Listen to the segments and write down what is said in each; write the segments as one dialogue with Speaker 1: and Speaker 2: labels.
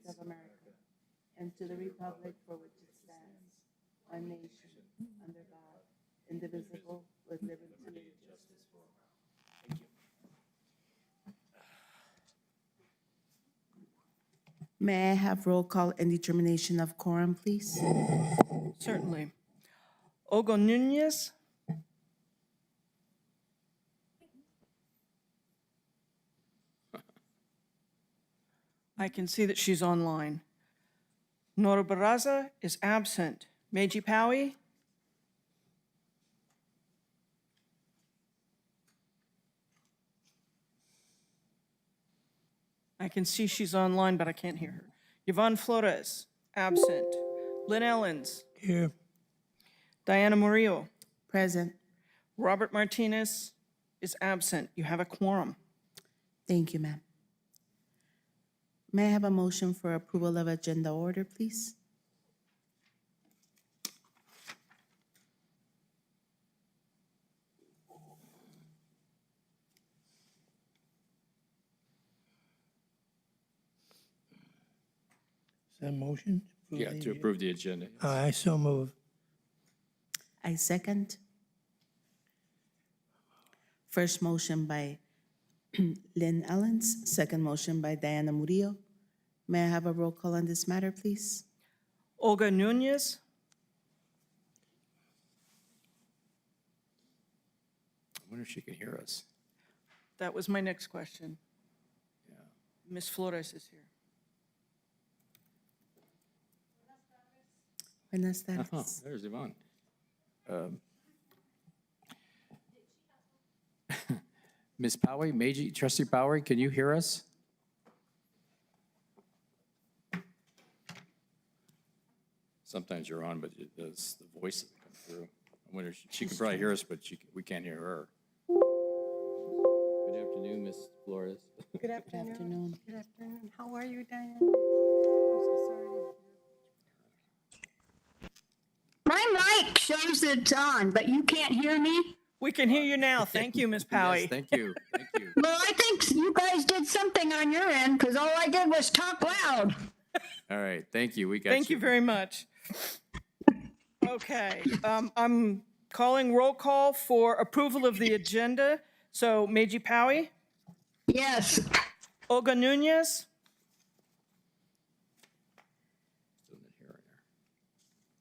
Speaker 1: of America and to the republic for which it stands, one nation, under God, indivisible, with liberty and justice for all. May I have roll call and determination of quorum, please?
Speaker 2: Certainly. Olga Nunez. I can see that she's online. Nora Barraza is absent. Meiji Powie. I can see she's online, but I can't hear her. Yvonne Flores, absent. Lynn Ellens.
Speaker 3: Here.
Speaker 2: Diana Murillo.
Speaker 1: Present.
Speaker 2: Robert Martinez is absent. You have a quorum.
Speaker 1: Thank you, ma'am. May I have a motion for approval of agenda order, please?
Speaker 3: Is that a motion?
Speaker 4: Yeah, to approve the agenda.
Speaker 3: I so move.
Speaker 1: I second. First motion by Lynn Ellens, second motion by Diana Murillo. May I have a roll call on this matter, please?
Speaker 2: Olga Nunez.
Speaker 4: I wonder if she can hear us.
Speaker 2: That was my next question.
Speaker 4: Yeah.
Speaker 2: Ms. Flores is here.
Speaker 1: Buenas
Speaker 4: Oh,
Speaker 1: tardes.
Speaker 4: there's Yvonne. Ms. Powie, Meiji, Trustee Powie, can you hear us? Sometimes you're on, but it does, the voice doesn't come through. I wonder, if she can probably hear us, but we can't hear her. Good afternoon, Ms. Flores.
Speaker 5: Good afternoon.
Speaker 1: Afternoon.
Speaker 5: Good afternoon. How are you, Diane? I'm so sorry. My mic shows that it's on, but you can't hear me?
Speaker 2: We can hear you now. Thank you, Ms. Powie.
Speaker 4: Yes, thank you, thank you.
Speaker 5: Well, I think you guys did something on your end, because all I did was talk loud.
Speaker 4: All right, thank you, we got you.
Speaker 2: Thank you very much. Okay, I'm calling roll call for approval of the agenda. So Meiji Powie,
Speaker 5: Yes.
Speaker 2: Olga Nunez,
Speaker 4: Still not hearing her.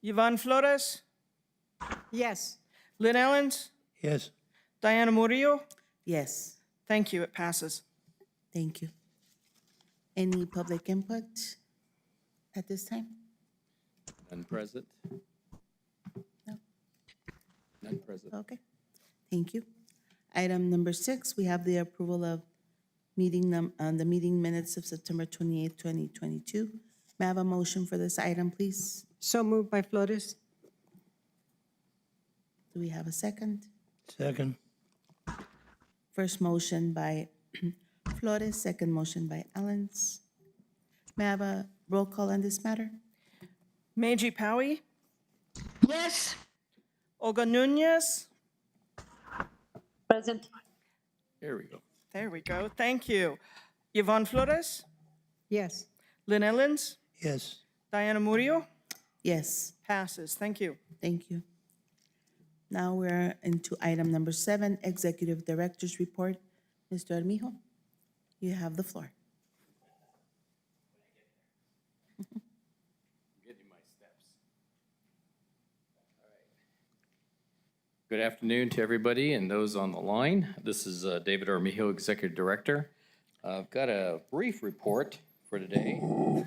Speaker 2: Yvonne Flores,
Speaker 5: Yes.
Speaker 2: Lynn Ellens,
Speaker 3: Yes.
Speaker 2: Diana Murillo.
Speaker 1: Yes,
Speaker 2: Thank you, it passes.
Speaker 1: thank you. Any public input at this time?
Speaker 4: None present?
Speaker 1: No.
Speaker 4: None present.
Speaker 1: Okay, thank you. Item number 6, we have the approval of the meeting minutes of September 28th, 2022. May I have a motion for this item, please?
Speaker 5: So moved by Flores.
Speaker 1: Do we have a second?
Speaker 3: Second.
Speaker 1: First motion by Flores, second motion by Ellens. May I have a roll call on this matter?
Speaker 2: Meiji Powie,
Speaker 5: Yes.
Speaker 2: Olga Nunez.
Speaker 5: Present.
Speaker 4: Here we go.
Speaker 2: There we go. Thank you. Yvonne Flores,
Speaker 5: Yes.
Speaker 2: Lynn Ellens,
Speaker 3: Yes.
Speaker 2: Diana Murillo.
Speaker 1: Yes,
Speaker 2: Passes. Thank you.
Speaker 1: thank you. Now we're into item number 7, Executive Director's Report. Mr. Armijo, you have the floor.
Speaker 4: Getting my steps. All right. Good afternoon to everybody and those on the line. This is David Armijo, Executive Director. I've got a brief report for today. Let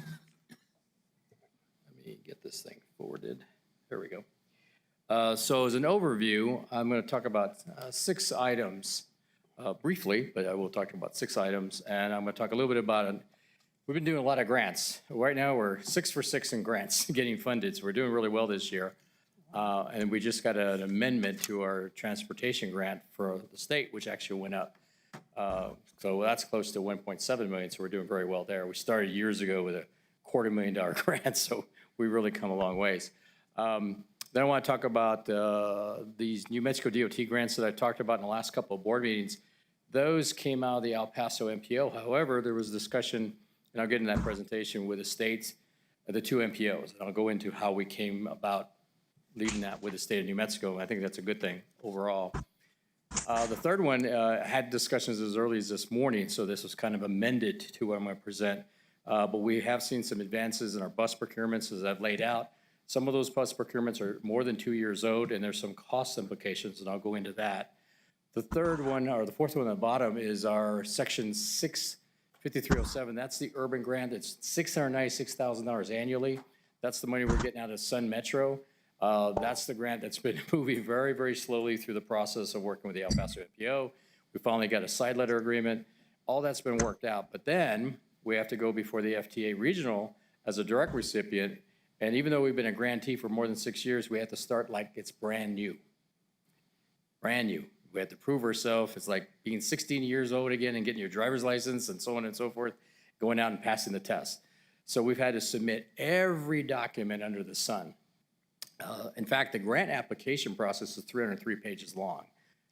Speaker 4: me get this thing forwarded. There we go. So as an overview, I'm going to talk about 6 items briefly, but I will talk about 6 items. And I'm going to talk a little bit about it. We've been doing a lot of grants. Right now, we're 6 for 6 in grants getting funded, so we're doing really well this year. And we just got an amendment to our transportation grant for the state, which actually went up. So that's close to 1.7 million, so we're doing very well there. We started years ago with a $250,000 grant, so we really come a long ways. Then I want to talk about these New Mexico DOT grants that I talked about in the last couple of board meetings. Those came out of the El Paso MPO. However, there was discussion and I'll get in that presentation with the states, the two MPOs. And I'll go into how we came about leading that with the state of New Mexico. I think that's a good thing overall. The third one had discussions as early as this morning, so this was kind of amended to what I'm going to present. But we have seen some advances in our bus procurements as I've laid out. Some of those bus procurements are more than 2 years old, and there's some cost implications, and I'll go into that. The third one, or the fourth one on the bottom, is our Section 65307. That's the urban grant. It's $696,000 annually. That's the money we're getting out of Sun Metro. That's the grant that's been moving very, very slowly through the process of working with the El Paso MPO. We finally got a side letter agreement. All that's been worked out. But then we have to go before the FTA Regional as a direct recipient. And even though we've been a grantee for more than 6 years, we have to start like it's brand new. Brand new. We have to prove ourselves. It's like being 16 years old again and getting your driver's license and so on and so forth, going out and passing the test. So we've had to submit every document under the sun. In fact, the grant application process is 303 pages long,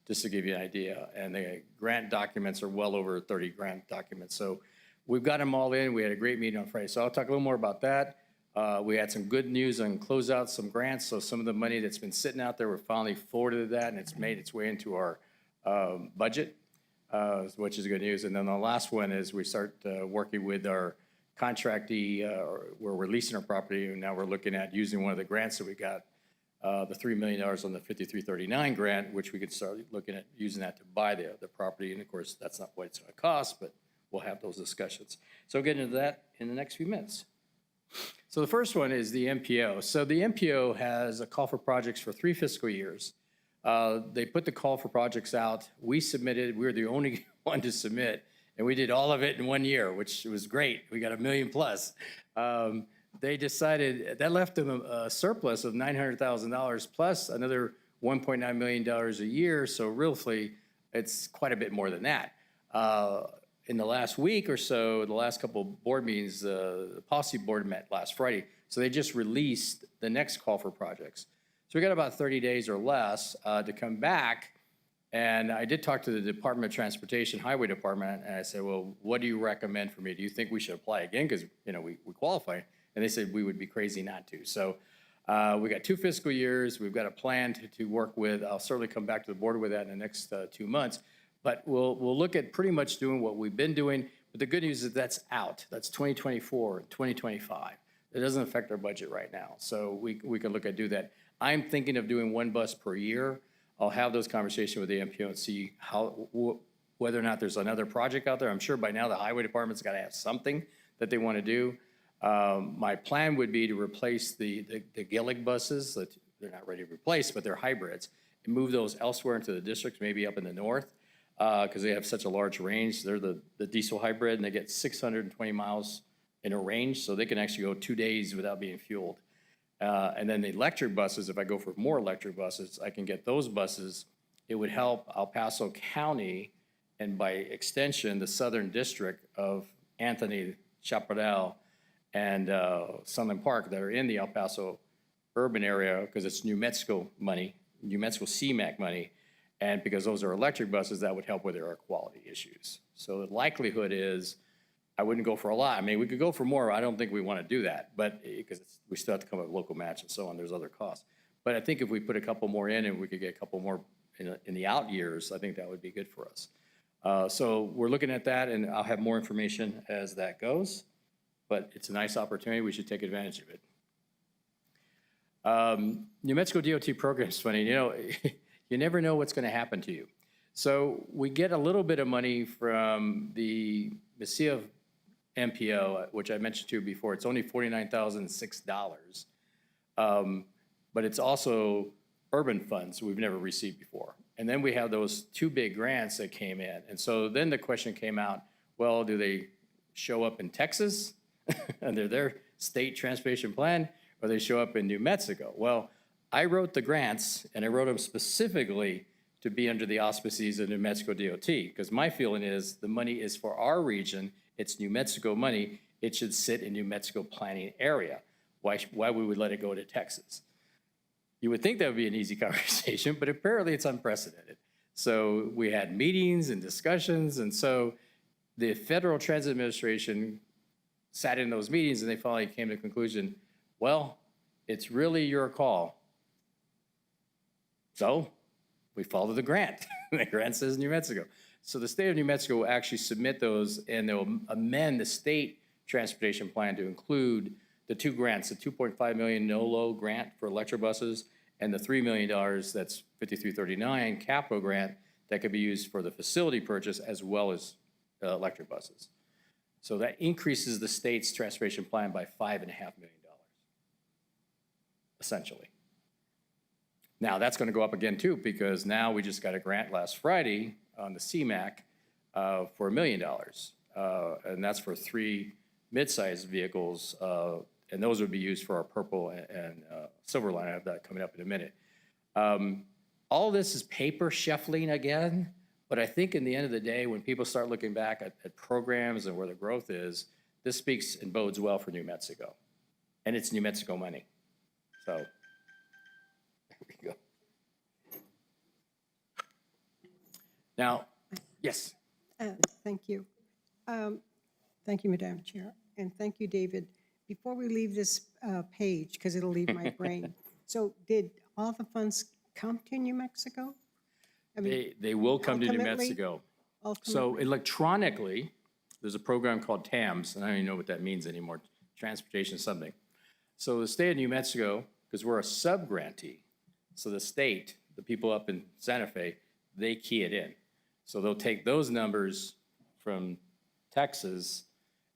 Speaker 4: just to give you an idea. And the grant documents are well over 30 grant documents. So we've got them all in. We had a great meeting on Friday. So I'll talk a little more about that. We had some good news on close out some grants. So some of the money that's been sitting out there, we're finally forwarded that, and it's made its way into our budget, which is good news. And then the last one is we start working with our contractee, we're releasing our property, and now we're looking at using one of the grants that we got, the $3 million on the 5339 grant, which we could start looking at using that to buy the property. And of course, that's not what it's going to cost, but we'll have those discussions. So I'll get into that in the next few minutes. So the first one is the MPO. So the MPO has a call for projects for 3 fiscal years. They put the call for projects out. We submitted. We were the only one to submit, and we did all of it in 1 year, which was great. We got $1 million plus. They decided that left them a surplus of $900,000 plus another $1.9 million a year. So really, it's quite a bit more than that. In the last week or so, the last couple of board meetings, the policy board met last Friday. So they just released the next call for projects. So we got about 30 days or less to come back. And I did talk to the Department of Transportation, Highway Department, and I said, well, what do you recommend for me? Do you think we should apply again? Because, you know, we qualify. And they said we would be crazy not to. So we got 2 fiscal years. We've got a plan to work with. I'll certainly come back to the board with that in the next 2 months. But we'll look at pretty much doing what we've been doing. But the good news is that's out. That's 2024, 2025. It doesn't affect our budget right now. So we can look at do that. I'm thinking of doing 1 bus per year. I'll have those conversations with the MPO and see whether or not there's another project out there. I'm sure by now the highway department's got to have something that they want to do. My plan would be to replace the Gillig buses that they're not ready to replace, but they're hybrids, and move those elsewhere into the districts, maybe up in the north, because they have such a large range. They're the diesel hybrid, and they get 620 miles in a range, so they can actually go 2 days without being fueled. And then the electric buses, if I go for more electric buses, I can get those buses. It would help El Paso County, and by extension, the southern district of Anthony, Chaparral, and Sunland Park that are in the El Paso urban area, because it's New Mexico money, New Mexico CMAQ money, and because those are electric buses, that would help with their air quality issues. So the likelihood is I wouldn't go for a lot. I mean, we could go for more. I don't think we want to do that, but because we still have to come up with local match and so on. There's other costs. But I think if we put a couple more in and we could get a couple more in the out years, I think that would be good for us. So we're looking at that, and I'll have more information as that goes. But it's a nice opportunity. We should take advantage of it. New Mexico DOT program's funny. You know, you never know what's going to happen to you. So we get a little bit of money from the Mesilla MPO, which I mentioned to you before. It's only $49,006. But it's also urban funds we've never received before. And then we have those 2 big grants that came in. And so then the question came out, well, do they show up in Texas under their state transportation plan, or they show up in New Mexico? Well, I wrote the grants, and I wrote them specifically to be under the auspices of New Mexico DOT, because my feeling is the money is for our region. It's New Mexico money. It should sit in New Mexico planning area. Why we would let it go to Texas? You would think that would be an easy conversation, but apparently it's unprecedented. So we had meetings and discussions, and so the Federal Transit Administration sat in those meetings and they finally came to the conclusion, well, it's really your call. So we followed the grant. The grant says New Mexico. So the state of New Mexico will actually submit those and they'll amend the state transportation plan to include the two grants, the $2.5 million NOLO grant for electric buses and the $3 million that's 5339 capital grant that could be used for the facility purchase as well as electric buses. So that increases the state's transportation plan by $5.5 million, essentially. Now, that's going to go up again, too, because now we just got a grant last Friday on the CMAQ for $1 million. And that's for 3 mid-sized vehicles, and those would be used for our purple and silver line. I have that coming up in a minute. All this is paper shuffling again, but I think in the end of the day, when people start looking back at programs and where the growth is, this speaks and bodes well for New Mexico. And it's New Mexico money. So there we go. Now, yes.
Speaker 6: Thank you. Thank you, Madam Chair, and thank you, David. Before we leave this page, because it'll leave my brain, so did all the funds come to New Mexico? I mean,
Speaker 4: They will come to New
Speaker 6: ultimately-
Speaker 4: Mexico. So
Speaker 6: ultimately?
Speaker 4: electronically, there's a program called TAMS, and I don't even know what that means anymore, transportation something. So the state of New Mexico, because we're a sub-grantee, so the state, the people up in Santa Fe, they key it in. So they'll take those numbers from Texas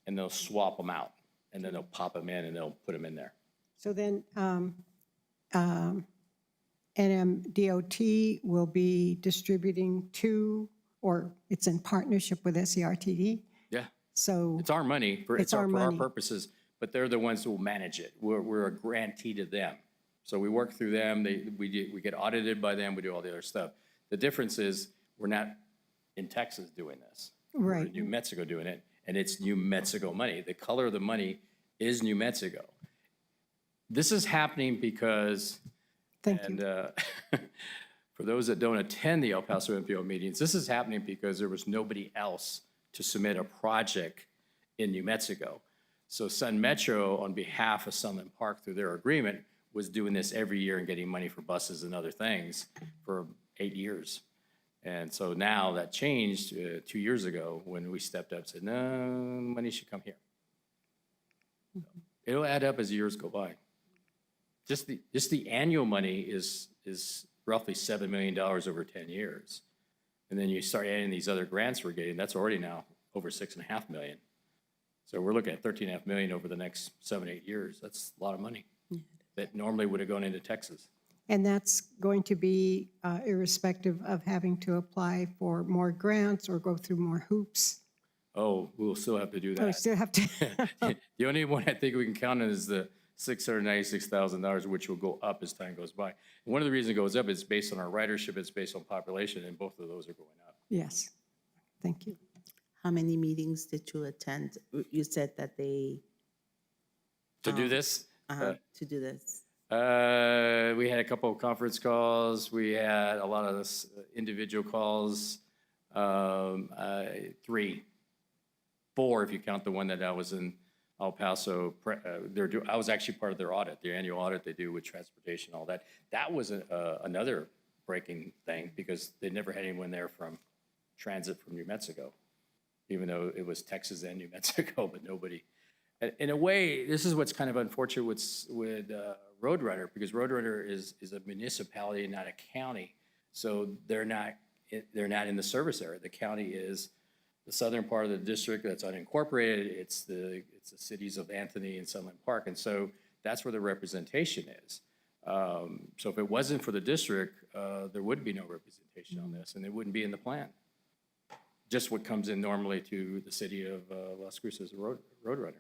Speaker 4: and they'll swap them out, and then they'll pop them in and they'll put them in there.
Speaker 6: So then NMDOT will be distributing to, or it's in partnership with SCRTD?
Speaker 4: Yeah,
Speaker 6: So,
Speaker 4: it's our money, for
Speaker 6: It's our
Speaker 4: for our
Speaker 6: money.
Speaker 4: purposes, but they're the ones who will manage it. We're a grantee to them. So we work through them, we get audited by them, we do all the other stuff. The difference is, we're not in Texas doing this. We're in
Speaker 6: Right.
Speaker 4: New Mexico doing it, and it's New Mexico money. The color of the money is New Mexico. This is happening because,
Speaker 6: thank
Speaker 4: and
Speaker 6: you.
Speaker 4: for those that don't attend the El Paso MPO meetings, this is happening because there was nobody else to submit a project in New Mexico. So Sun Metro, on behalf of Sunland Park through their agreement, was doing this every year and getting money for buses and other things for 8 years. And so now that changed 2 years ago when we stepped up and said, no, money should come here. It'll add up as years go by. Just the annual money is roughly $7 million over 10 years. And then you start adding these other grants we're getting, that's already now over $6.5 million. So we're looking at $13.5 million over the next 7, 8 years. That's a lot of money that normally would have gone into Texas.
Speaker 6: And that's going to be irrespective of having to apply for more grants or go through more hoops?
Speaker 4: Oh, we'll still have to do
Speaker 6: We
Speaker 4: that.
Speaker 6: still have to,
Speaker 4: The only one I think we can count on is the $696,000, which will go up as time goes by. And one of the reasons it goes up is based on our ridership, it's based on population, and both of those are going up.
Speaker 6: yes. Thank you.
Speaker 1: How many meetings did you attend? You said that they,
Speaker 4: To do this,
Speaker 1: to do this.
Speaker 4: we had a couple of conference calls. We had a lot of this individual calls, 3, 4 if you count the one that I was in El Paso. I was actually part of their audit, their annual audit they do with transportation, all that. That was another breaking thing because they never had anyone there from transit from New Mexico, even though it was Texas and New Mexico, but nobody. In a way, this is what's kind of unfortunate with Roadrunner, because Roadrunner is a municipality, not a county. So they're not in the service area. The county is the southern part of the district that's unincorporated. It's the cities of Anthony and Sunland Park. And so that's where the representation is. So if it wasn't for the district, there would be no representation on this, and it wouldn't be in the plan. Just what comes in normally to the city of Las Cruces Roadrunner.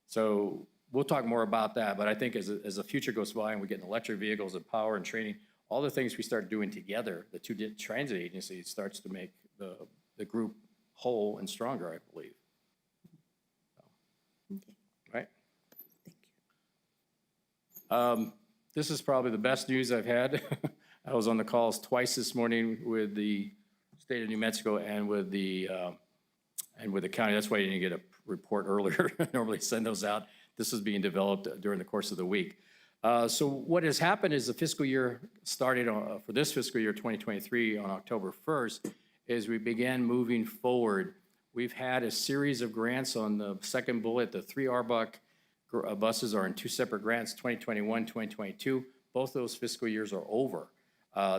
Speaker 4: So we'll talk more about that, but I think as the future goes by and we get in electric vehicles and power and training, all the things we start doing together, the two transit agencies starts to make the group whole and stronger, I believe.
Speaker 1: Okay,
Speaker 4: Right?
Speaker 1: thank you.
Speaker 4: This is probably the best news I've had. I was on the calls twice this morning with the state of New Mexico and with the And with the county, that's why you didn't get a report earlier. Normally send those out. This is being developed during the course of the week. So what has happened is the fiscal year started for this fiscal year 2023 on October 1st, is we began moving forward. We've had a series of grants on the second bullet. The 3 RBUC buses are in 2 separate grants, 2021, 2022. Both those fiscal years are over.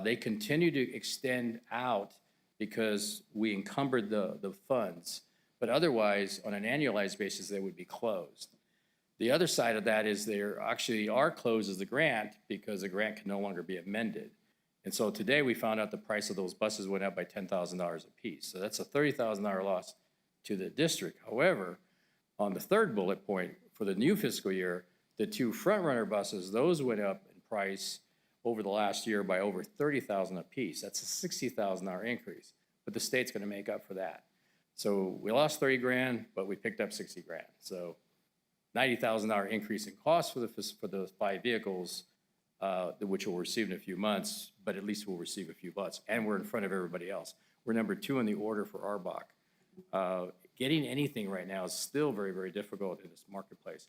Speaker 4: They continue to extend out because we encumbered the funds, but otherwise, on an annualized basis, they would be closed. The other side of that is they actually are closed as the grant because the grant can no longer be amended. And so today we found out the price of those buses went up by $10,000 a piece. So that's a $30,000 loss to the district. However, on the third bullet point for the new fiscal year, the 2 front runner buses, those went up in price over the last year by over $30,000 a piece. That's a $60,000 increase, but the state's going to make up for that. So we lost 30 grand, but we picked up 60 grand. So $90,000 increase in cost for those 5 vehicles, which we'll receive in a few months, but at least we'll receive a few bucks, and we're in front of everybody else. We're number 2 in the order for RBOC. Getting anything right now is still very, very difficult in this marketplace.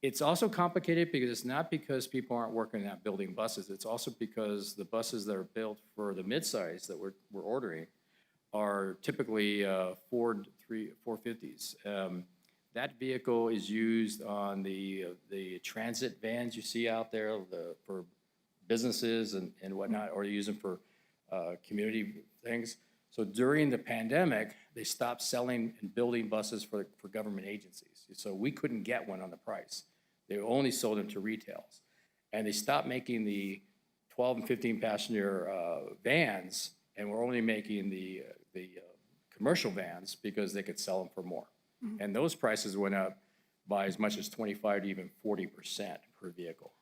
Speaker 4: It's also complicated because it's not because people aren't working at building buses. It's also because the buses that are built for the midsize that we're ordering are typically Ford 450s. That vehicle is used on the transit vans you see out there for businesses and whatnot, or you use them for community things. So during the pandemic, they stopped selling and building buses for government agencies. So we couldn't get one on the price. They only sold them to retails. And they stopped making the 12 and 15 passenger vans, and we're only making the commercial vans because they could sell them for more. And those prices went up by as much as 25 to even 40% per vehicle.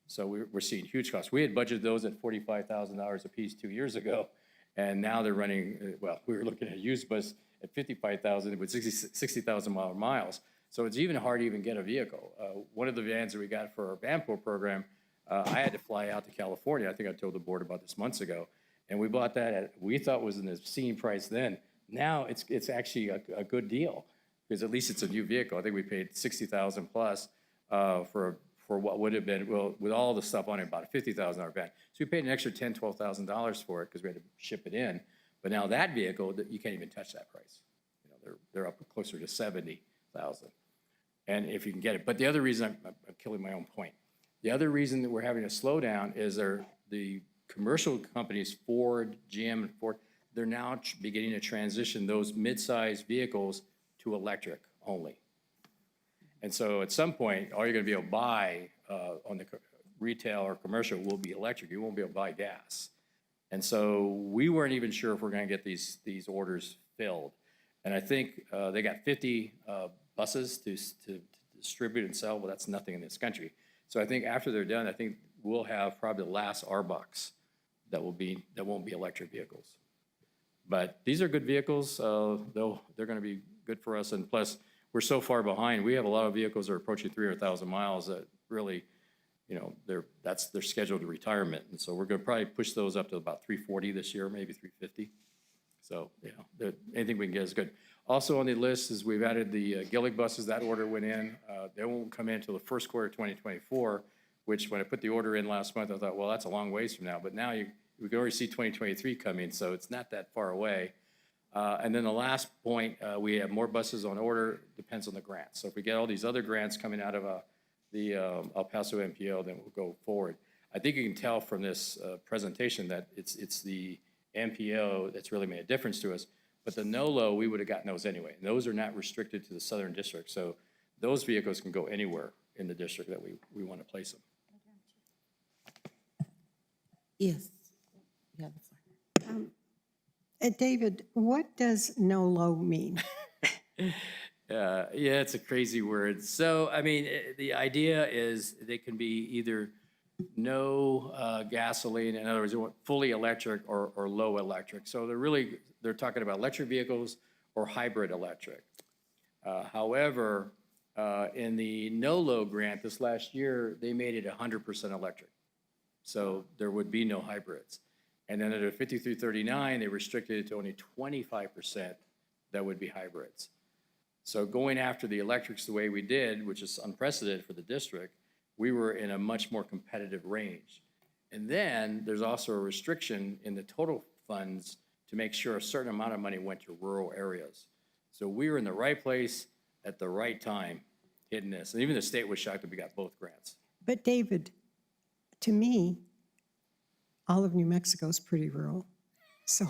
Speaker 4: So we're seeing huge costs. We had budgeted those at $45,000 a piece 2 years ago, and now they're running, well, we were looking at a used bus at $55,000 with 60,000 miles. So it's even hard to even get a vehicle. One of the vans that we got for our van pool program, I had to fly out to California. I think I told the board about this months ago. And we bought that at, we thought was an obscene price then. Now it's actually a good deal, because at least it's a new vehicle. I think we paid $60,000 plus for what would have been, well, with all the stuff on it, about a $50,000 van. So we paid an extra $10,000, $12,000 for it because we had to ship it in. But now that vehicle, you can't even touch that price. You know, they're up closer to $70,000, and if you can get it. But the other reason, I'm killing my own point. The other reason that we're having a slowdown is the commercial companies, Ford, GM, and Ford, they're now beginning to transition those mid-sized vehicles to electric only. And so at some point, all you're going to be able to buy on the retail or commercial will be electric. You won't be able to buy gas. And so we weren't even sure if we're going to get these orders filled. And I think they got 50 buses to distribute and sell. Well, that's nothing in this country. So I think after they're done, I think we'll have probably the last RBOCs that won't be electric vehicles. But these are good vehicles. They're going to be good for us. And plus, we're so far behind. We have a lot of vehicles that are approaching 300,000 miles that really, you know, they're scheduled to retirement. And so we're going to probably push those up to about 340 this year, maybe 350. So, you know, anything we can get is good. Also on the list is we've added the Gillig buses. That order went in. They won't come in until the first quarter of 2024, which when I put the order in last month, I thought, well, that's a long ways from now. But now we can already see 2023 coming, so it's not that far away. And then the last point, we have more buses on order, depends on the grants. So if we get all these other grants coming out of the El Paso MPO, then we'll go forward. I think you can tell from this presentation that it's the MPO that's really made a difference to us. But the NOLO, we would have gotten those anyway. And those are not restricted to the Southern District. So those vehicles can go anywhere in the district that we want to place them.
Speaker 1: Yes, you have the floor.
Speaker 6: David, what does NOLO mean?
Speaker 4: Yeah, it's a crazy word. So, I mean, the idea is they can be either no gasoline, in other words, fully electric or low electric. So they're talking about electric vehicles or hybrid electric. However, in the NOLO grant this last year, they made it 100% electric. So there would be no hybrids. And then under 5339, they restricted it to only 25% that would be hybrids. So going after the electrics the way we did, which is unprecedented for the district, we were in a much more competitive range. And then there's also a restriction in the total funds to make sure a certain amount of money went to rural areas. So we were in the right place at the right time hitting this. And even the state was shocked that we got both grants.
Speaker 6: But David, to me, all of New Mexico is pretty rural. So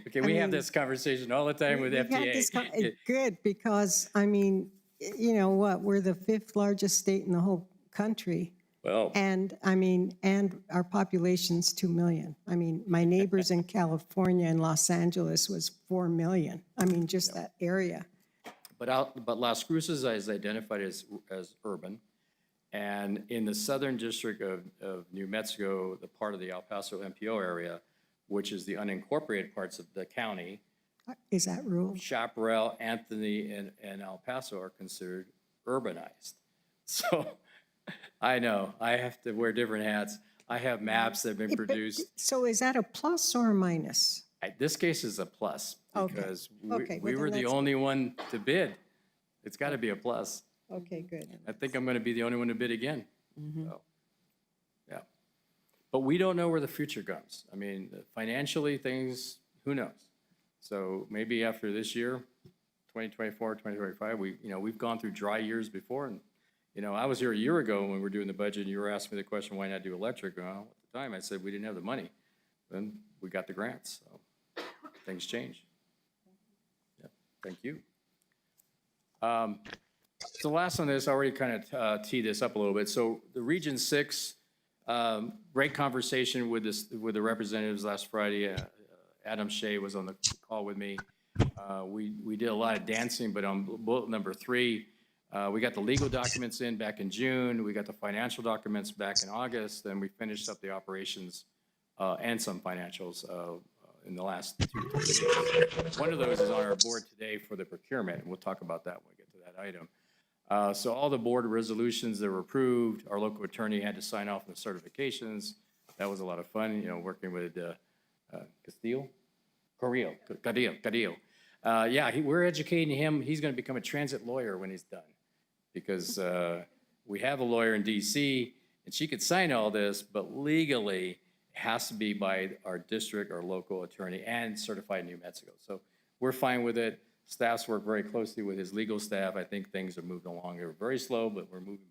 Speaker 4: Okay, we have this conversation all the time with
Speaker 6: we've had this
Speaker 4: FDA.
Speaker 6: good, because, I mean, you know what, we're the 5th largest state in the whole country.
Speaker 4: Well,
Speaker 6: And, I mean, and our population's 2 million. I mean, my neighbors in California and Los Angeles was 4 million. I mean, just that area.
Speaker 4: but Las Cruces is identified as urban. And in the southern district of New Mexico, the part of the El Paso MPO area, which is the unincorporated parts of the county,
Speaker 6: Is that rural?
Speaker 4: Chaparral, Anthony, and El Paso are considered urbanized. So I know, I have to wear different hats. I have maps that have been produced.
Speaker 6: So is that a plus or a minus?
Speaker 4: This case is a plus
Speaker 6: Okay.
Speaker 4: because
Speaker 6: Okay,
Speaker 4: we
Speaker 6: well,
Speaker 4: were
Speaker 6: then
Speaker 4: the
Speaker 6: that's-
Speaker 4: only one to bid. It's got to be a plus.
Speaker 6: Okay, good.
Speaker 4: I think I'm going to be the only one to bid again. So, yeah. But we don't know where the future comes. I mean, financially, things, who knows? So maybe after this year, 2024, 2025, we've gone through dry years before. And, I was here a year ago when we were doing the budget, and you were asking me the question, why not do electric? Well, at the time, I said we didn't have the money. Then we got the grants, so things change. Yeah, thank you. So last on this, I already kind of teed this up a little bit. So the Region 6, great conversation with the representatives last Friday. Adam Shea was on the call with me. We did a lot of dancing, but on bullet number 3, we got the legal documents in back in June. We got the financial documents back in August. Then we finished up the operations and some financials in the last 2 to 3 days. One of those is on our board today for the procurement, and we'll talk about that when we get to that item. So all the board resolutions that were approved, our local attorney had to sign off on the certifications. That was a lot of fun, working with Carrillo. Yeah, we're educating him. He's going to become a transit lawyer when he's done, because we have a lawyer in DC, and she could sign all this, but legally it has to be by our district or local attorney and certified in New Mexico. So we're fine with it. Staffs work very closely with his legal staff. I think things are moving along. They're very slow, but we're moving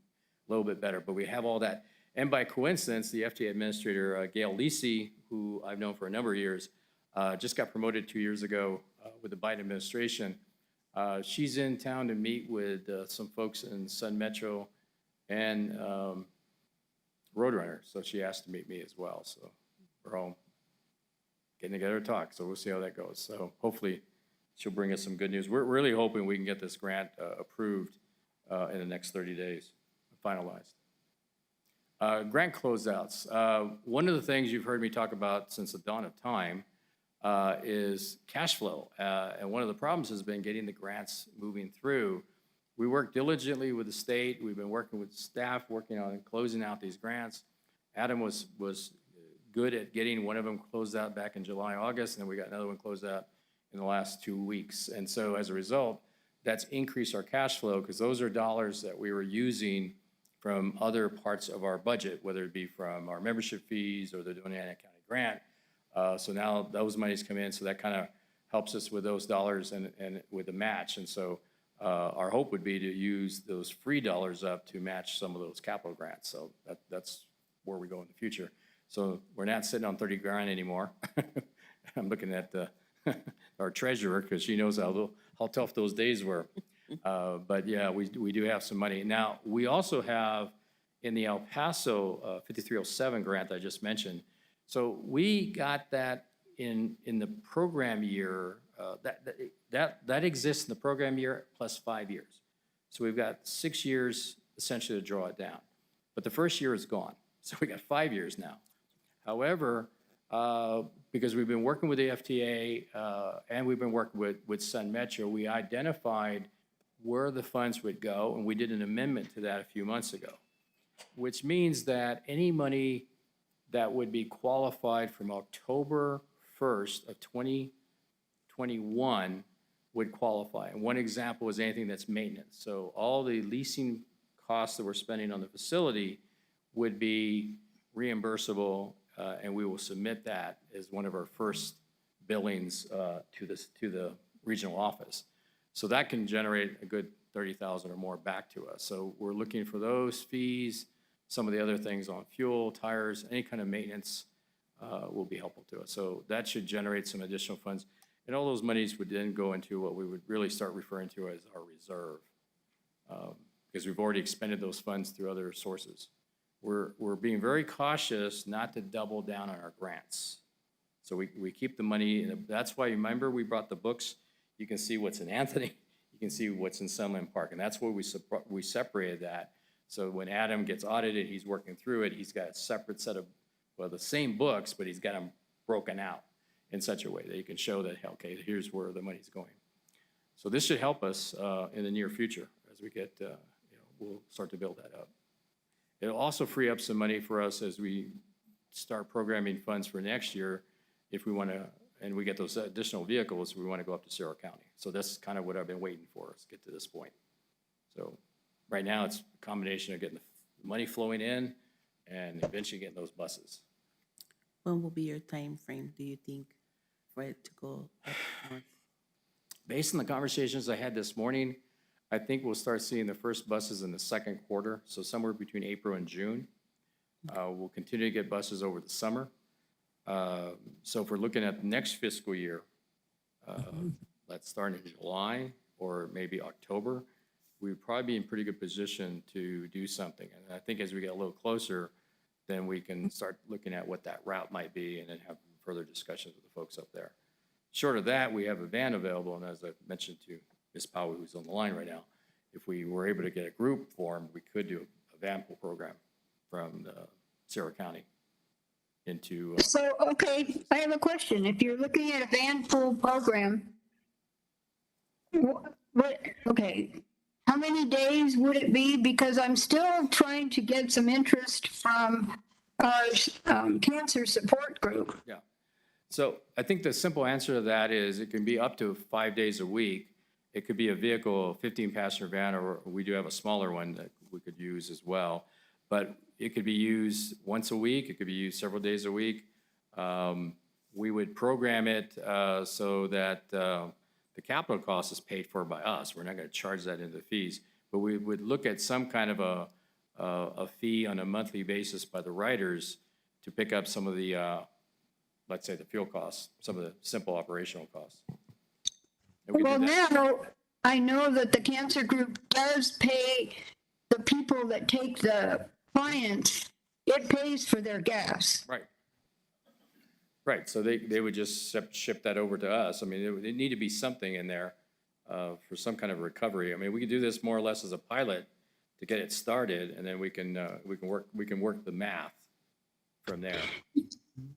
Speaker 4: a little bit better. But we have all that. And by coincidence, the FDA administrator, Gail Lisi, who I've known for a number of years, just got promoted 2 years ago with the Biden administration. She's in town to meet with some folks in Sun Metro and Roadrunner. So she asked to meet me as well. So we're all getting together to talk. So we'll see how that goes. So hopefully she'll bring us some good news. We're really hoping we can get this grant approved in the next 30 days, finalized. Grant closeouts. One of the things you've heard me talk about since the dawn of time is cash flow. And one of the problems has been getting the grants moving through. We work diligently with the state. We've been working with staff, working on closing out these grants. Adam was good at getting one of them closed out back in July, August, and then we got another one closed out in the last 2 weeks. And so as a result, that's increased our cash flow, because those are dollars that we were using from other parts of our budget, whether it be from our membership fees or the Doñana County grant. So now those monies come in, so that kind of helps us with those dollars and with the match. And so our hope would be to use those free dollars up to match some of those capital grants. So that's where we go in the future. So we're not sitting on 30 grand anymore. I'm looking at our treasurer, because she knows how tough those days were. But yeah, we do have some money. Now, we also have in the El Paso 5307 grant I just mentioned. So we got that in the program year. That exists in the program year plus 5 years. So we've got 6 years essentially to draw it down. But the first year is gone. So we got 5 years now. However, because we've been working with the FTA and we've been working with Sun Metro, we identified where the funds would go, and we did an amendment to that a few months ago, which means that any money that would be qualified from October 1st of 2020 21 would qualify. And one example is anything that's maintenance. So all the leasing costs that we're spending on the facility would be reimbursable, and we will submit that as one of our first billings to the regional office. So that can generate a good 30,000 or more back to us. So we're looking for those fees, some of the other things on fuel, tires, any kind of maintenance will be helpful to us. So that should generate some additional funds. And all those monies would then go into what we would really start referring to as our reserve, because we've already expended those funds through other sources. We're being very cautious not to double down on our grants. So we keep the money, and that's why, remember, we brought the books. You can see what's in Anthony, you can see what's in Sunland Park, and that's where we separated that. So when Adam gets audited, he's working through it, he's got a separate set of, well, the same books, but he's got them broken out in such a way that you can show that, okay, here's where the money's going. So this should help us in the near future as we get, we'll start to build that up. It'll also free up some money for us as we start programming funds for next year if we want to, and we get those additional vehicles, we want to go up to Cerro County. So that's kind of what I've been waiting for, us get to this point. So right now it's a combination of getting the money flowing in and eventually getting those buses.
Speaker 1: When will be your time frame, do you think, for it to go up north?
Speaker 4: Based on the conversations I had this morning, I think we'll start seeing the first buses in the second quarter, so somewhere between April and June. We'll continue to get buses over the summer. So if we're looking at the next fiscal year, let's start in July or maybe October, we'd probably be in pretty good position to do something. And I think as we get a little closer, then we can start looking at what that route might be and then have further discussions with the folks up there. Short of that, we have a van available, and as I mentioned to Ms. Powell, who's on the line right now, if we were able to get a group formed, we could do a van pool program from Cerro County into.
Speaker 5: So, okay, I have a question. If you're looking at a van pool program, okay, how many days would it be? Because I'm still trying to get some interest from our cancer support group.
Speaker 4: Yeah. So I think the simple answer to that is it can be up to 5 days a week. It could be a vehicle, a 15-passenger van, or we do have a smaller one that we could use as well. But it could be used once a week. It could be used several days a week. We would program it so that the capital cost is paid for by us. We're not going to charge that into the fees. But we would look at some kind of a fee on a monthly basis by the riders to pick up some of the, let's say, the fuel costs, some of the simple operational costs.
Speaker 5: Well, now I know that the cancer group does pay the people that take the clients, it pays for their gas.
Speaker 4: Right. Right, so they would just ship that over to us. I mean, there need to be something in there for some kind of recovery. I mean, we could do this more or less as a pilot to get it started, and then we can work the math from there.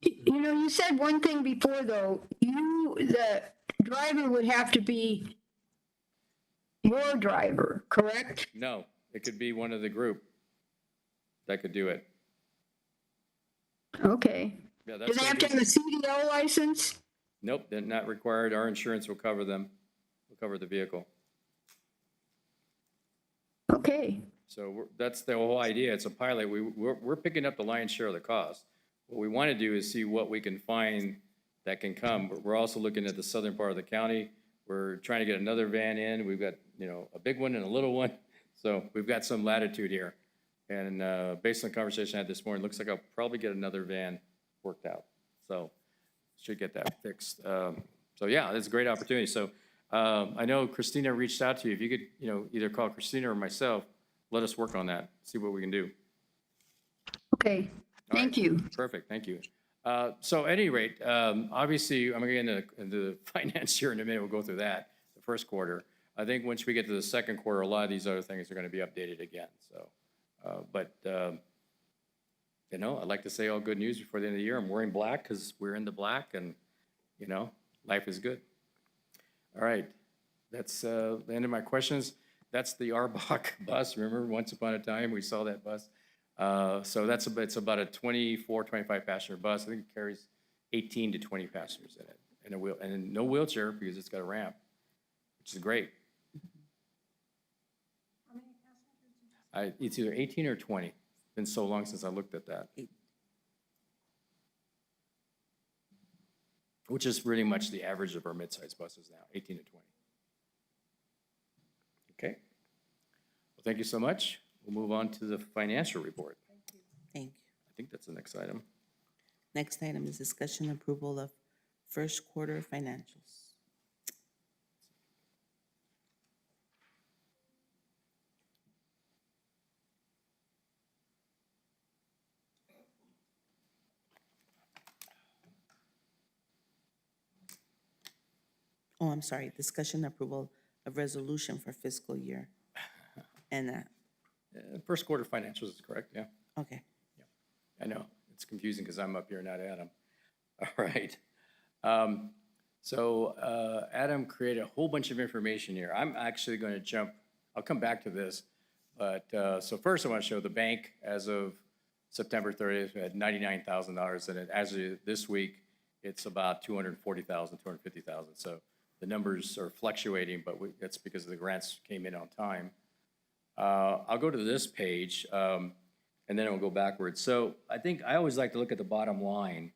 Speaker 5: You know, you said one thing before, though. The driver would have to be your driver, correct?
Speaker 4: No, it could be one of the group that could do it.
Speaker 5: Okay.
Speaker 4: Yeah,
Speaker 5: Do they have to have a CDL license?
Speaker 4: Nope, they're not required. Our insurance will cover them. We'll cover the vehicle.
Speaker 5: Okay.
Speaker 4: So that's the whole idea. It's a pilot. We're picking up the lion's share of the cost. What we want to do is see what we can find that can come. But we're also looking at the southern part of the county. We're trying to get another van in. We've got, a big one and a little one. So we've got some latitude here. And based on the conversation I had this morning, looks like I'll probably get another van worked out. So should get that fixed. So yeah, it's a great opportunity. So I know Christina reached out to you. If you could, either call Christina or myself, let us work on that, see what we can do.
Speaker 5: Okay. Thank you.
Speaker 4: Perfect, thank you. So at any rate, obviously, I'm going to get into the finance here in a minute. We'll go through that, the first quarter. I think once we get to the second quarter, a lot of these other things are going to be updated again. So, I'd like to say all good news before the end of the year. I'm wearing black because we're in the black, and, life is good. All right, that's the end of my questions. That's the Arbach bus. Remember, once upon a time, we saw that bus. So it's about a 24, 25 passenger bus. I think it carries 18 to 20 passengers in it. and no wheelchair because it's got a ramp, which is great. It's either 18 or 20. It's been so long since I looked at that. Which is pretty much the average of our mid-sized buses now, 18 to 20. Okay. Well, thank you so much. We'll move on to the financial report.
Speaker 1: Thank you.
Speaker 4: I think that's the next item.
Speaker 1: Next item is discussion approval of first quarter financials. Oh, I'm sorry, discussion approval of resolution for fiscal year. And,
Speaker 4: First quarter financials is correct, yeah.
Speaker 1: okay,
Speaker 4: I know, it's confusing because I'm up here, not Adam. All right. So Adam created a whole bunch of information here. I'm actually going to jump, I'll come back to this. But, so first I want to show the bank as of September 30th, we had $99,000 in it. As of this week, it's about $240,000, $250,000. So the numbers are fluctuating, but that's because the grants came in on time. I'll go to this page, and then I'll go backwards. So I think I always like to look at the bottom line.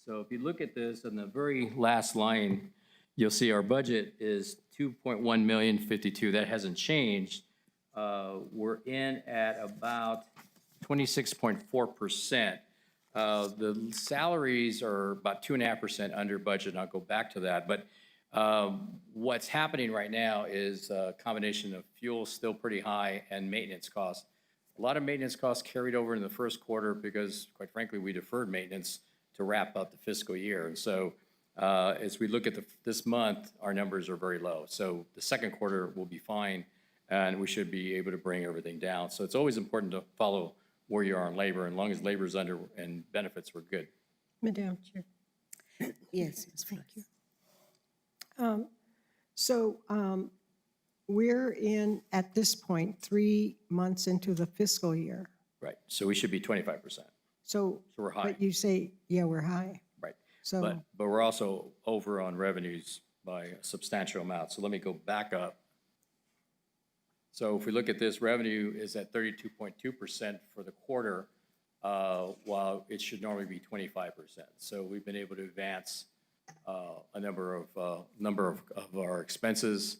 Speaker 4: So if you look at this on the very last line, you'll see our budget is $2.152. That hasn't changed. We're in at about 26.4%. The salaries are about 2.5% under budget, and I'll go back to that. But what's happening right now is a combination of fuel still pretty high and maintenance costs. A lot of maintenance costs carried over in the first quarter because, quite frankly, we deferred maintenance to wrap up the fiscal year. And so as we look at this month, our numbers are very low. So the second quarter will be fine, and we should be able to bring everything down. So it's always important to follow where you are on labor, and as long as labor is under and benefits were good.
Speaker 6: Madam Chair.
Speaker 1: yes, Ms. Flores.
Speaker 6: So we're in, at this point, 3 months into the fiscal year.
Speaker 4: Right. So we should be 25%.
Speaker 6: So.
Speaker 4: we're high.
Speaker 6: But you say, yeah, we're high.
Speaker 4: Right.
Speaker 6: So.
Speaker 4: But we're also over on revenues by a substantial amount. So let me go back up. So if we look at this, revenue is at 32.2% for the quarter, while it should normally be 25%. So we've been able to advance a number of our expenses.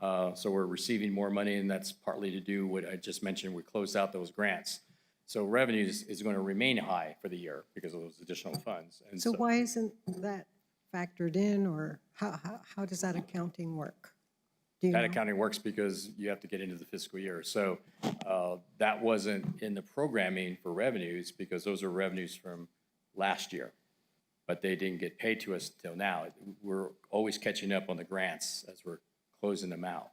Speaker 4: So we're receiving more money, and that's partly to do what I just mentioned. We closed out those grants. So revenues is going to remain high for the year because of those additional funds. And
Speaker 6: So why isn't that factored in, or how does that accounting work? Do you
Speaker 4: that
Speaker 6: know?
Speaker 4: accounting works because you have to get into the fiscal year. So that wasn't in the programming for revenues because those are revenues from last year, but they didn't get paid to us till now. We're always catching up on the grants as we're closing them out.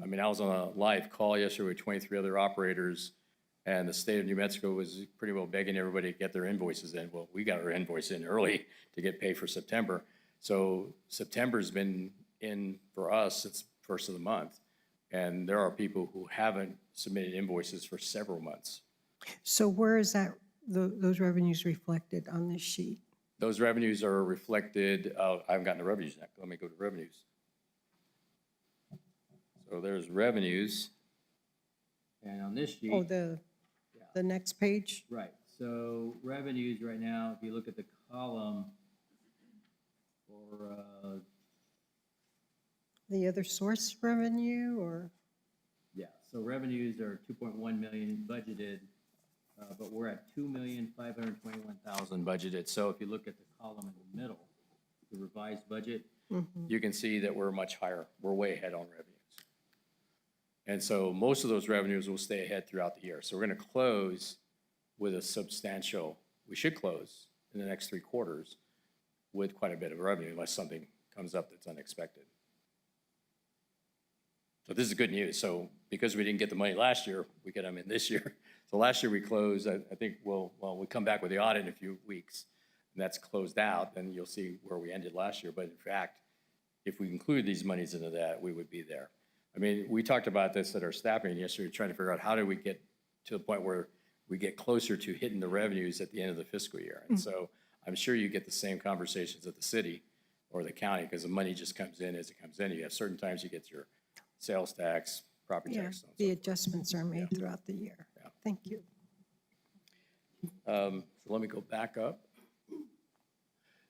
Speaker 4: I mean, I was on a live call yesterday with 23 other operators, and the state of New Mexico was pretty well begging everybody to get their invoices in. Well, we got our invoice in early to get paid for September. So September's been in for us since first of the month. And there are people who haven't submitted invoices for several months.
Speaker 6: So where is that, those revenues reflected on this sheet?
Speaker 4: Those revenues are reflected, I haven't gotten the revenues yet. Let me go to revenues. So there's revenues. And on this sheet.
Speaker 6: Oh, the next page?
Speaker 4: Right. So revenues right now, if you look at the column for,
Speaker 6: The other source revenue, or?
Speaker 4: yeah, so revenues are 2.1 million budgeted, but we're at 2,521,000 budgeted. So if you look at the column in the middle, the revised budget, you can see that we're much higher. We're way ahead on revenues. And so most of those revenues will stay ahead throughout the year. So we're going to close with a substantial, we should close in the next 3 quarters with quite a bit of revenue unless something comes up that's unexpected. So this is good news. So because we didn't get the money last year, we get them in this year. So last year we closed, I think we'll come back with the audit in a few weeks, and that's closed out, and you'll see where we ended last year. But in fact, if we include these monies into that, we would be there. I mean, we talked about this at our staff meeting yesterday, trying to figure out how do we get to the point where we get closer to hitting the revenues at the end of the fiscal year. And so I'm sure you get the same conversations at the city or the county, because the money just comes in as it comes in. You have certain times you get your sales tax, property
Speaker 6: Yeah,
Speaker 4: tax. So on and
Speaker 6: the
Speaker 4: so forth.
Speaker 6: adjustments are made throughout the year. Thank you.
Speaker 4: So let me go back up.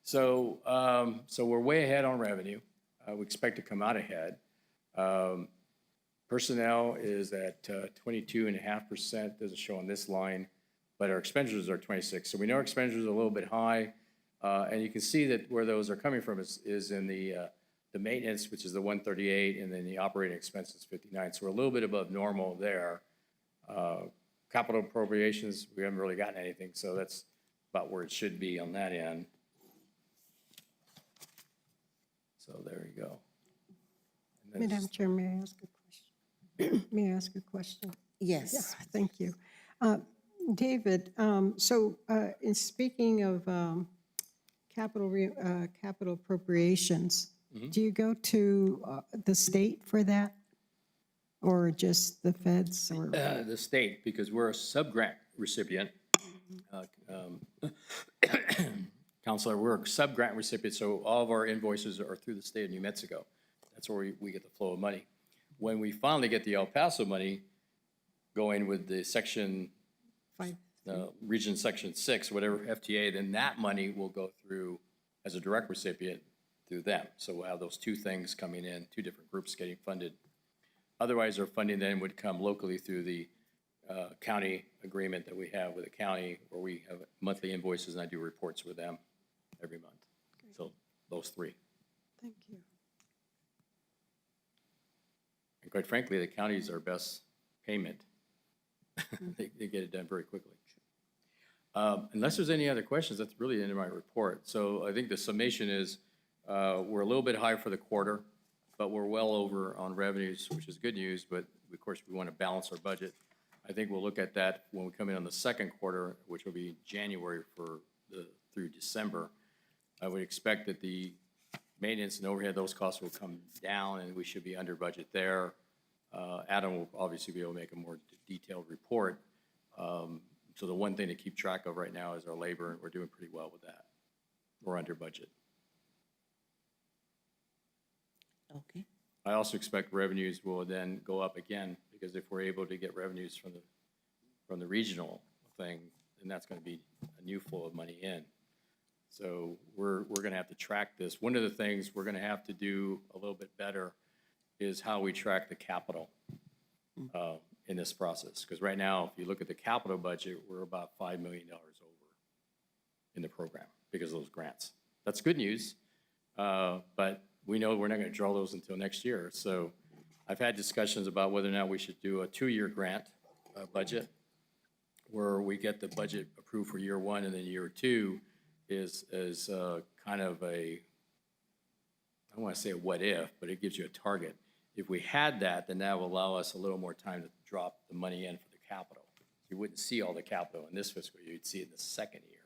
Speaker 4: So, so we're way ahead on revenue. We expect to come out ahead. Personnel is at 22.5%, doesn't show on this line, but our expenditures are 26. So we know our expenditures are a little bit high, and you can see that where those are coming from is in the maintenance, which is the 138, and then the operating expenses 59. So we're a little bit above normal there. Capital appropriations, we haven't really gotten anything, so that's about where it should be on that end. So there you go. And then
Speaker 6: Madam Chair, may I ask a question? May I ask a question?
Speaker 1: Yes.
Speaker 6: Thank you. David, so in speaking of capital appropriations, do you go to the state for that? Or just the feds or?
Speaker 4: the state, because we're a sub-grant recipient. Counselor, we're a sub-grant recipient, so all of our invoices are through the state of New Mexico. That's where we get the flow of money. When we finally get the El Paso money, going with the section,
Speaker 6: Five.
Speaker 4: region section 6, whatever FTA, then that money will go through as a direct recipient through them. So we'll have those two things coming in, two different groups getting funded. Otherwise, our funding then would come locally through the county agreement that we have with the county, where we have monthly invoices, and I do reports with them every month. So those three.
Speaker 6: Thank you.
Speaker 4: And quite frankly, the county is our best payment. They get it done very quickly. Unless there's any other questions, that's really the end of my report. So I think the summation is we're a little bit high for the quarter, but we're well over on revenues, which is good news, but of course, we want to balance our budget. I think we'll look at that when we come in on the second quarter, which will be January through December. I would expect that the maintenance and overhead, those costs will come down, and we should be under budget there. Adam will obviously be able to make a more detailed report. So the one thing to keep track of right now is our labor, and we're doing pretty well with that. We're under budget.
Speaker 1: Okay.
Speaker 4: I also expect revenues will then go up again, because if we're able to get revenues from the regional thing, then that's going to be a new flow of money in. So we're going to have to track this. One of the things we're going to have to do a little bit better is how we track the capital in this process. Because right now, if you look at the capital budget, we're about $5 million over in the program because of those grants. That's good news, but we know we're not going to draw those until next year. So I've had discussions about whether or not we should do a 2-year grant budget, where we get the budget approved for year 1, and then year 2 is kind of a, I don't want to say a what if, but it gives you a target. If we had that, then that will allow us a little more time to drop the money in for the capital. You wouldn't see all the capital in this fiscal year, you'd see it in the second year.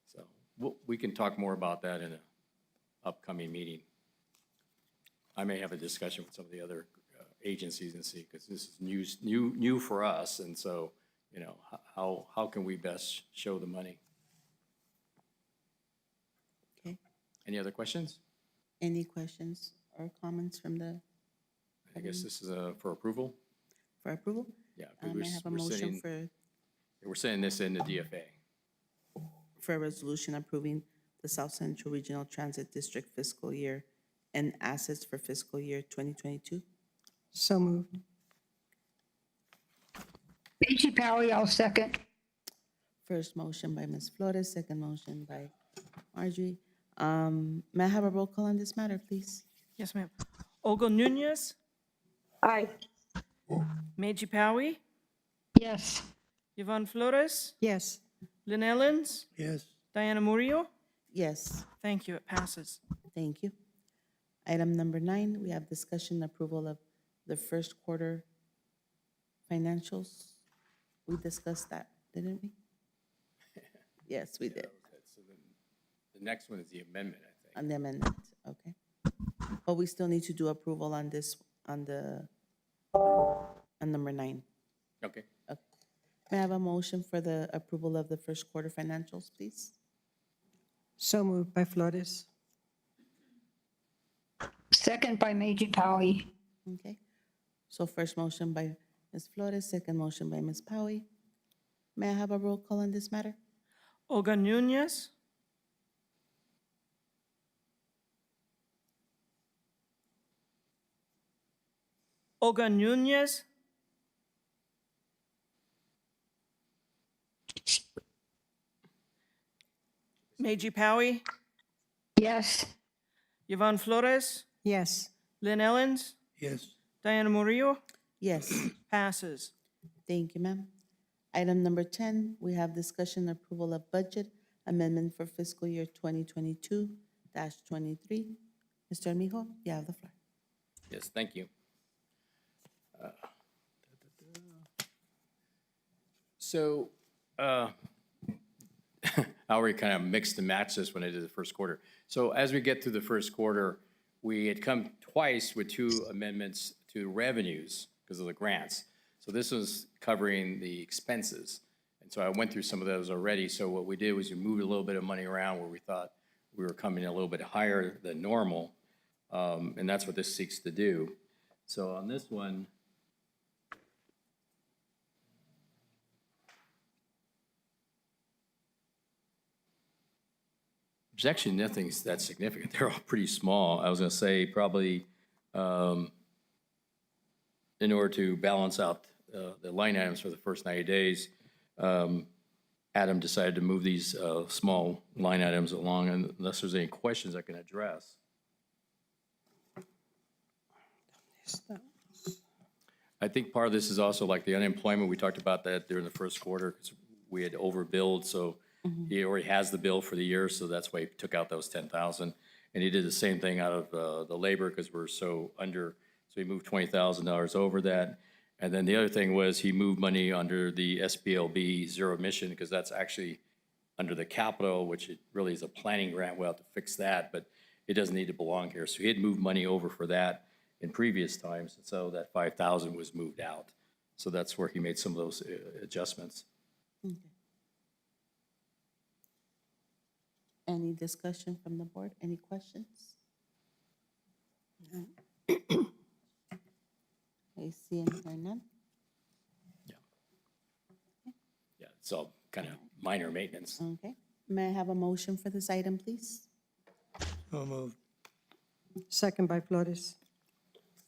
Speaker 4: So we can talk more about that in an upcoming meeting. I may have a discussion with some of the other agencies and see, because this is new for us, and so, you know, how can we best show the money?
Speaker 1: Okay.
Speaker 4: Any other questions?
Speaker 1: Any questions or comments from the,
Speaker 4: I guess this is for approval?
Speaker 1: for approval?
Speaker 4: Yeah.
Speaker 1: May I have a motion
Speaker 4: We're sending this in the DFA.
Speaker 1: for a resolution approving the South Central Regional Transit District fiscal year and assets for fiscal year 2022?
Speaker 6: So moved.
Speaker 5: Beachy Powie, I'll second.
Speaker 1: First motion by Ms. Flores, second motion by Marjorie. May I have a roll call on this matter, please?
Speaker 2: Yes, ma'am. Olga Nunez,
Speaker 5: Aye.
Speaker 2: Meiji Powie,
Speaker 5: Yes.
Speaker 2: Yvonne Flores,
Speaker 6: Yes.
Speaker 2: Lynn Ellens,
Speaker 3: Yes.
Speaker 2: Diana Murillo.
Speaker 1: Yes,
Speaker 2: Thank you, it passes.
Speaker 1: thank you. Item number 9, we have discussion and approval of the first quarter financials. We discussed that, didn't we? Yes, we did.
Speaker 4: So the next one is the amendment, I think.
Speaker 1: On the amendment, okay. But we still need to do approval on this, on number 9.
Speaker 4: Okay.
Speaker 1: May I have a motion for the approval of the first quarter financials, please?
Speaker 6: So moved by Flores.
Speaker 5: Second by Meiji Powie.
Speaker 1: Okay. So first motion by Ms. Flores, second motion by Ms. Powie. May I have a roll call on this matter?
Speaker 2: Olga Nunez, Olga Nunez, Meiji Powie,
Speaker 5: Yes.
Speaker 2: Yvonne Flores,
Speaker 6: Yes.
Speaker 2: Lynn Ellens,
Speaker 3: Yes.
Speaker 2: Diana Murillo,
Speaker 1: Yes.
Speaker 2: passes.
Speaker 1: Thank you, ma'am. Item number 10, we have discussion and approval of budget amendment for fiscal year 2022-23. Mr. Armijo, you have the floor.
Speaker 4: Yes, thank you. So, I already kind of mixed and matched this when I did the first quarter. So as we get through the first quarter, we had come twice with 2 amendments to revenues because of the grants. So this was covering the expenses. And so I went through some of those already. So what we did was we moved a little bit of money around where we thought we were coming in a little bit higher than normal. And that's what this seeks to do. So on this one, there's actually nothing that significant. They're all pretty small. I was going to say probably in order to balance out the line items for the first 90 days, Adam decided to move these small line items along, unless there's any questions I can address. I think part of this is also like the unemployment. We talked about that during the first quarter because we had overbilled, so he already has the bill for the year, so that's why he took out those 10,000. And he did the same thing out of the labor because we're so under, so he moved $20,000 over that. And then the other thing was he moved money under the SBLB zero emission because that's actually under the capital, which it really is a planning grant. We'll have to fix that, but it doesn't need to belong here. So he had moved money over for that in previous times, and so that 5,000 was moved out. So that's where he made some of those adjustments.
Speaker 1: Okay. Any discussion from the board? Any questions? I see and hear none.
Speaker 4: Yeah, it's all kind of minor maintenance.
Speaker 1: Okay. May I have a motion for this item, please?
Speaker 3: So moved.
Speaker 6: Second by Flores.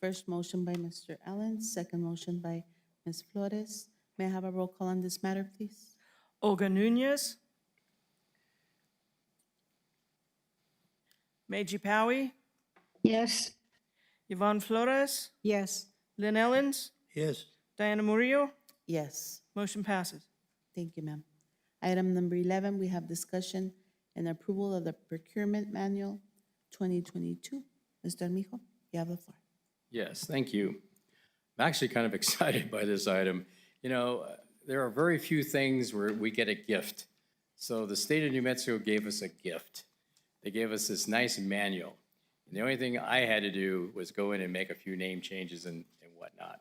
Speaker 1: First motion by Mr. Allen, second motion by Ms. Flores. May I have a roll call on this matter, please?
Speaker 2: Olga Nunez, Meiji Powie,
Speaker 5: Yes.
Speaker 2: Yvonne Flores,
Speaker 6: Yes.
Speaker 2: Lynn Ellens,
Speaker 3: Yes.
Speaker 2: Diana Murillo,
Speaker 1: Yes.
Speaker 2: motion passes.
Speaker 1: Thank you, ma'am. Item number 11, we have discussion and approval of the procurement manual 2022. Mr. Armijo, you have the floor.
Speaker 4: Yes, thank you. I'm actually kind of excited by this item. You know, there are very few things where we get a gift. So the state of New Mexico gave us a gift. They gave us this nice manual. And the only thing I had to do was go in and make a few name changes and whatnot.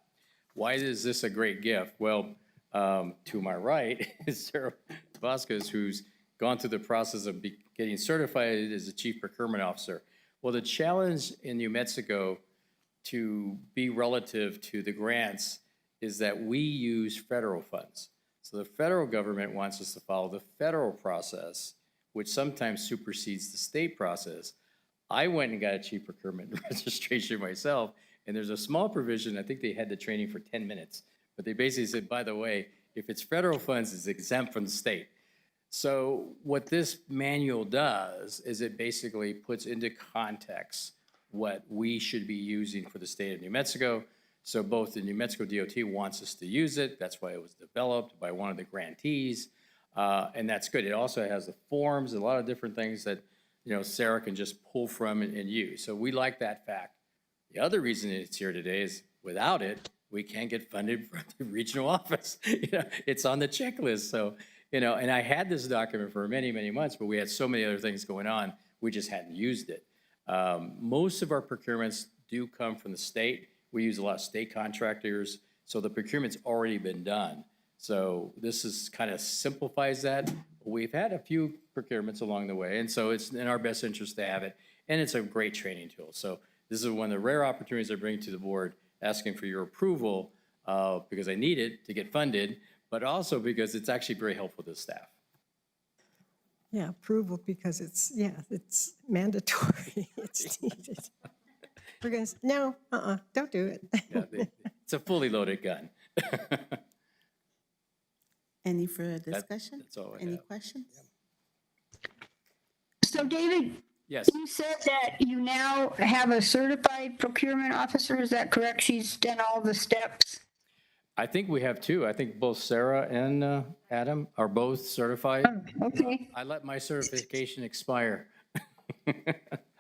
Speaker 4: Why is this a great gift? Well, to my right is Sarah Vasquez, who's gone through the process of getting certified as a chief procurement officer. Well, the challenge in New Mexico to be relative to the grants is that we use federal funds. So the federal government wants us to follow the federal process, which sometimes supersedes the state process. I went and got a chief procurement registration myself, and there's a small provision, I think they had the training for 10 minutes, but they basically said, by the way, if it's federal funds, it's exempt from the state. So what this manual does is it basically puts into context what we should be using for the state of New Mexico. So both the New Mexico DOT wants us to use it. That's why it was developed by one of the grantees. And that's good. It also has the forms, a lot of different things that, you know, Sarah can just pull from and use. So we like that fact. The other reason it's here today is without it, we can't get funded from the regional office. You know, it's on the checklist. So, you know, and I had this document for many, many months, but we had so many other things going on, we just hadn't used it. Most of our procurements do come from the state. We use a lot of state contractors, so the procurement's already been done. So this is kind of simplifies that. We've had a few procurements along the way, and so it's in our best interest to have it, and it's a great training tool. So This is one of the rare opportunities I bring to the board, asking for your approval because I need it to get funded, but also because it's actually very helpful to staff.
Speaker 6: Yeah, approval because it's mandatory. It's needed. We're going to, no, don't do it.
Speaker 4: Yeah, it's a fully loaded gun.
Speaker 1: Any further discussion?
Speaker 4: that's all I
Speaker 1: Any
Speaker 4: have.
Speaker 1: questions?
Speaker 5: So David,
Speaker 4: Yes,
Speaker 5: you said that you now have a certified procurement officer, is that correct? She's done all the steps?
Speaker 4: I think we have two. I think both Sarah and Adam are both certified.
Speaker 5: Okay,
Speaker 4: I let my certification expire.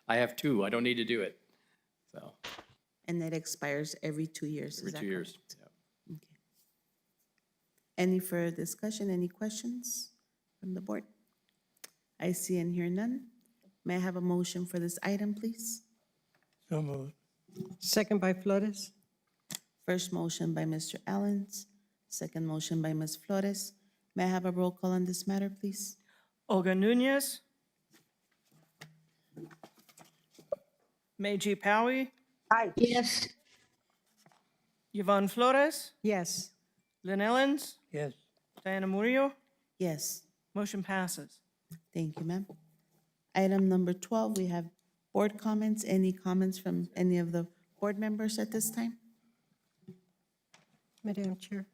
Speaker 4: I have two. I don't need to do it. So,
Speaker 1: And that expires every 2 years,
Speaker 4: every
Speaker 1: is that
Speaker 4: 2 years.
Speaker 1: correct? Okay. Any further discussion, any questions from the board? I see and hear none. May I have a motion for this item, please?
Speaker 3: So moved.
Speaker 6: Second by Flores.
Speaker 1: First motion by Mr. Allens, second motion by Ms. Flores. May I have a roll call on this matter, please?
Speaker 2: Olga Nunez. Meiji Powie.
Speaker 5: yes,
Speaker 2: Yvonne Flores.
Speaker 6: Yes.
Speaker 2: Lynn Ellens.
Speaker 3: Yes.
Speaker 2: Diana Murillo.
Speaker 1: Yes,
Speaker 2: Motion passes.
Speaker 1: thank you, ma'am. Item number 12, we have board comments. Any comments from any of the board members at this time?
Speaker 6: Madam Chair,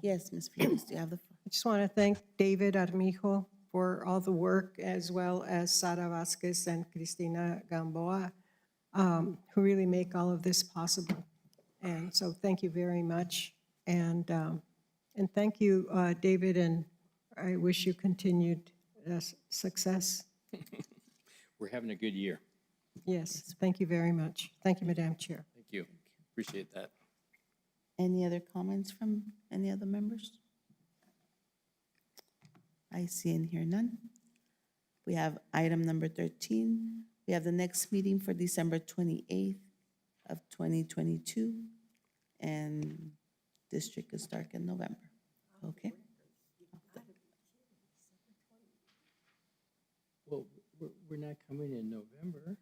Speaker 1: Yes, Ms. Flores, do you have the floor?
Speaker 6: I just want to thank David Armijo for all the work, as well as Sara Vasquez and Cristina Gamboa, who really make all of this possible. And so thank you very much. And thank you, David, and I wish you continued success.
Speaker 4: We're having a good year.
Speaker 6: Yes, thank you very much. Thank you, Madam Chair.
Speaker 4: Thank you. Appreciate that.
Speaker 1: Any other comments from any other members? I see and hear none. We have item number 13. We have the next meeting for December 28th of 2022, and district is dark in November. Okay?
Speaker 4: Well, we're not coming in November.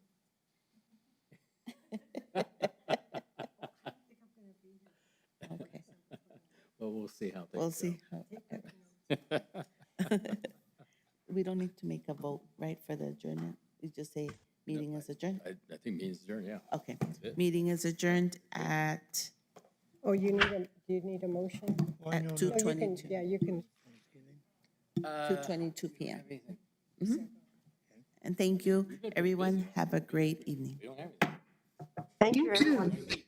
Speaker 1: Okay,
Speaker 4: Well, we'll see how things go.
Speaker 1: we'll see. We don't need to make a vote, right, for the adjournment? You just say meeting is adjourned?
Speaker 4: I think means adjourned, yeah.
Speaker 1: Okay.
Speaker 4: it.
Speaker 1: Meeting is adjourned at
Speaker 6: Oh, do you need a motion?
Speaker 1: at
Speaker 6: No, you can,
Speaker 1: 2:22.
Speaker 6: yeah, you can.
Speaker 1: 2:22 p.m. And thank you, everyone. Have a great evening.
Speaker 4: We don't have anything.
Speaker 5: thank you too.